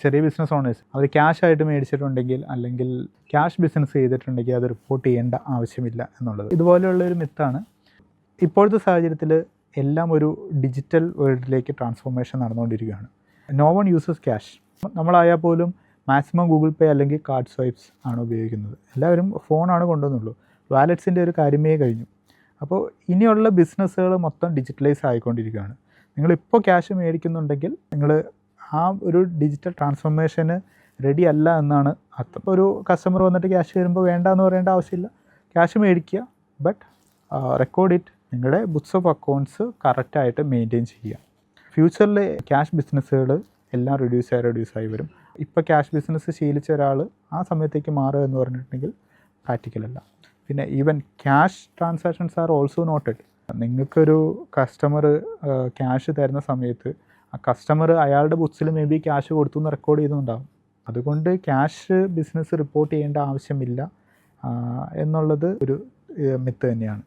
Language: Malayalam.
ചെറിയ ബിസിനസ് ഓണേഴ്സ് അവർ ക്യാഷ് ആയിട്ട് മേടിച്ചിട്ടുണ്ടെങ്കിൽ അല്ലെങ്കിൽ ക്യാഷ് ബിസിനസ് ചെയ്തിട്ടുണ്ടെങ്കിൽ അത് റിപ്പോർട്ട് ചെയ്യേണ്ട ആവശ്യമില്ല എന്നുള്ളത് ഇതുപോലെയുള്ളൊരു മിത്താണ്. ഇപ്പോഴത്തെ സാഹചര്യത്തിൽ എല്ലാം ഒരു ഡിജിറ്റൽ വേൾഡിലേക്ക് ട്രാൻസ്ഫോർമേഷൻ നടന്നുകൊണ്ടിരിക്കുകയാണ്. No one uses cash. നമ്മളായാൽ പോലും മാക്സിമം ഗൂഗിൾ പേ അല്ലെങ്കിൽ കാർഡ് സ്വൈപ്സ് ആണ് ഉപയോഗിക്കുന്നത്. എല്ലാവരും ഫോണാണ് കൊണ്ടുവന്നുള്ളൂ. വാലറ്റ്സിൻ്റെ ഒരു കാര്യമേ കഴിഞ്ഞു. അപ്പോൾ ഇനിയുള്ള ബിസിനസ്സുകൾ മൊത്തം ഡിജിറ്റലൈസ് ആയിക്കൊണ്ടിരിക്കുകയാണ്. നിങ്ങളിപ്പോൾ ക്യാഷ് മേടിക്കുന്നുണ്ടെങ്കിൽ നിങ്ങൾ ആ ഒരു ഡിജിറ്റൽ ട്രാൻസ്ഫോർമേഷന് റെഡി അല്ല എന്നാണ് അർത്ഥം. ഇപ്പോൾ ഒരു കസ്റ്റമർ വന്നിട്ട് ക്യാഷ് തരുമ്പോൾ വേണ്ട എന്ന് പറയേണ്ട ആവശ്യമില്ല. ക്യാഷ് മേടിക്കുക, ബട്ട് റെക്കോർഡ് ഇറ്റ്. നിങ്ങളുടെ ബുക്സ് ഓഫ് അക്കൗണ്ട്സ് കറക്റ്റായിട്ട് മെയിൻറ്റെയിൻ ചെയ്യുക. ഫ്യൂച്ചറിൽ ക്യാഷ് ബിസിനസ്സുകൾ എല്ലാം റെഡ്യൂസായി വരും. ഇപ്പോൾ ക്യാഷ് ബിസിനസ് ശീലിച്ച ഒരാൾ ആ സമയത്തേക്ക് മാറുക എന്ന് പറഞ്ഞിട്ടുണ്ടെങ്കിൽ പ്രാക്ടിക്കലല്ല. പിന്നെ even cash transactions are also noted. നിങ്ങൾക്കൊരു കസ്റ്റമർ ക്യാഷ് തരുന്ന സമയത്ത് ആ കസ്റ്റമർ അയാളുടെ ബുക്സിൽ മേ ബി ക്യാഷ് കൊടുത്തു എന്ന് റെക്കോർഡ് ചെയ്യുന്നുണ്ടാകും. അതുകൊണ്ട് ക്യാഷ് ബിസിനസ് റിപ്പോർട്ട് ചെയ്യേണ്ട ആവശ്യമില്ല എന്നുള്ളത് ഒരു മിത്ത് തന്നെയാണ്.